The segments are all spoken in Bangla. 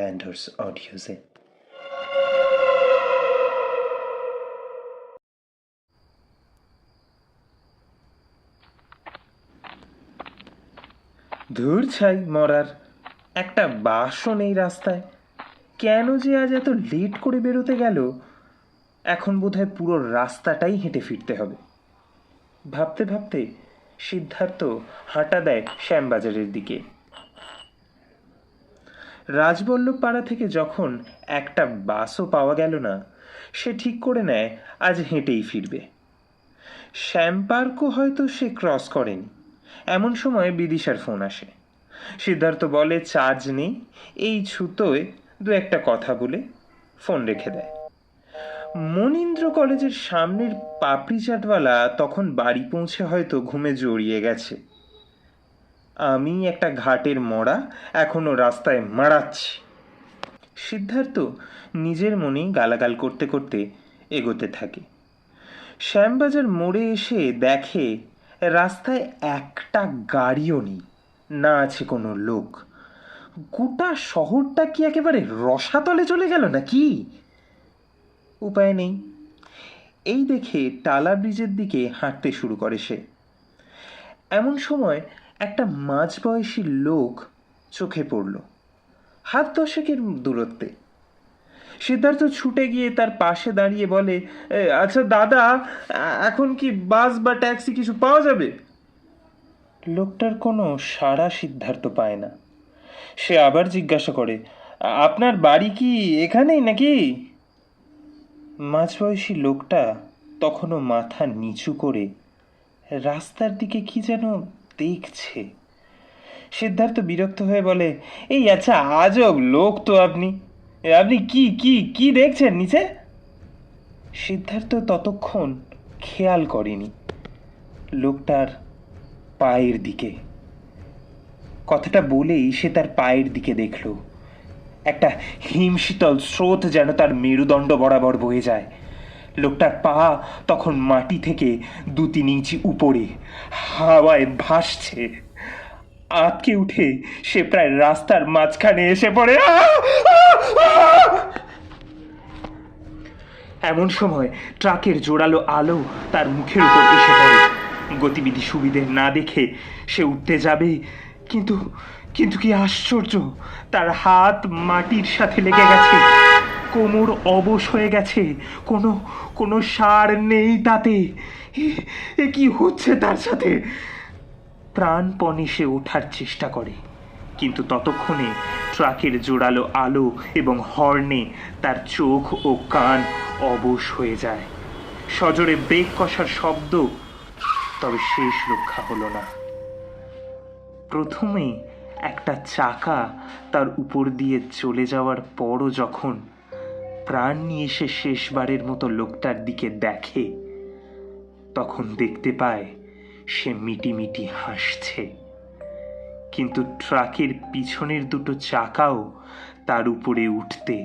ব্যান্ডার্স অডিওজে। ধুর ছাই মরার, একটা বাসও নেই রাস্তায়। কেন যে আজ এত লেট করে বেরোতে গেল। এখন বোধহয় পুরো রাস্তাটাই হেঁটে ফিরতে হবে। ভাবতে ভাবতে সিদ্ধার্থ হাঁটা দেয় শ্যামবাজারের দিকে। রাজবল্লভ পাড়া থেকে যখন একটা বাসও পাওয়া গেল না, সে ঠিক করে নেয় আজ হেঁটেই ফিরবে। শ্যাম পার্কও হয়তো সে ক্রস করেনি। এমন সময় বিদিশার ফোন আসে। সিদ্ধার্থ বলে চার্জ নেই, এই ছুতোয় দু একটা কথা বলে ফোন রেখে দেয়। মনীন্দ্র কলেজের সামনের পাপড়ি চাটওয়ালা তখন বাড়ি পৌঁছে হয়তো ঘুমে জড়িয়ে গেছে। আমি একটা ঘাটের মরা এখনো রাস্তায় মারাচ্ছি। সিদ্ধার্থ নিজের মনেই গালাগাল করতে করতে এগোতে থাকে। শ্যামবাজার মোড়ে এসে দেখে রাস্তায় একটা গাড়িও নেই, না আছে কোনো লোক। গোটা শহরটা কি একেবারে রসাতলে চলে গেল নাকি? উপায় নেই, এই দেখে টালা ব্রিজের দিকে হাঁটতে শুরু করে সে। এমন সময় একটা মাঝবয়সী লোক চোখে পড়ল, হাত দশেকের দূরত্বে। সিদ্ধার্থ ছুটে গিয়ে তার পাশে দাঁড়িয়ে বলে, আচ্ছা দাদা, এখন কি বাস বা ট্যাক্সি কিছু পাওয়া যাবে? লোকটার কোনো সাড়া সিদ্ধার্থ পায় না। সে আবার জিজ্ঞাসা করে, আপনার বাড়ি কি এখানেই নাকি? মাঝবয়সী লোকটা তখনও মাথা নিচু করে রাস্তার দিকে কি যেন দেখছে। সিদ্ধার্থ বিরক্ত হয়ে বলে, এই আচ্ছা আজব লোক তো আপনি। আপনি কি কি কি দেখছেন নিচে? সিদ্ধার্থ ততক্ষণ খেয়াল করেনি লোকটার পায়ের দিকে। কথাটা বলেই সে তার পায়ের দিকে দেখল। একটা হিমশীতল স্রোত যেন তার মেরুদণ্ড বরাবর বয়ে যায়। লোকটার পা তখন মাটি থেকে 2-3 ইঞ্চি উপরে হাওয়ায় ভাসছে। আঁতকে উঠে সে প্রায় রাস্তার মাঝখানে এসে পড়ে। এমন সময় ট্রাকের জোরালো আলো তার মুখের উপর এসে পড়ে। গতিবিধি সুবিধে না দেখে সে উঠতে যাবে, কিন্তু কিন্তু কি আশ্চর্য, তার হাত মাটির সাথে লেগে গেছে। কোমর অবশ হয়ে গেছে, কোনো কোনো সার নেই তাতে। এ কি হচ্ছে তার সাথে? প্রাণপণে সে ওঠার চেষ্টা করে, কিন্তু ততক্ষণে ট্রাকের জোরালো আলো এবং হর্নে তার চোখ ও কান অবশ হয়ে যায়। সজোরে ব্রেক কষার শব্দ, তবে শেষ রক্ষা হলো না। প্রথমে একটা চাকা তার উপর দিয়ে চলে যাওয়ার পরও যখন প্রাণ নিয়ে সে শেষবারের মতো লোকটার দিকে দেখে, তখন দেখতে পায় সে মিটিমিটি হাসছে। কিন্তু ট্রাকের পিছনের দুটো চাকাও তার উপরে উঠতে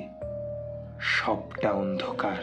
সবটা অন্ধকার।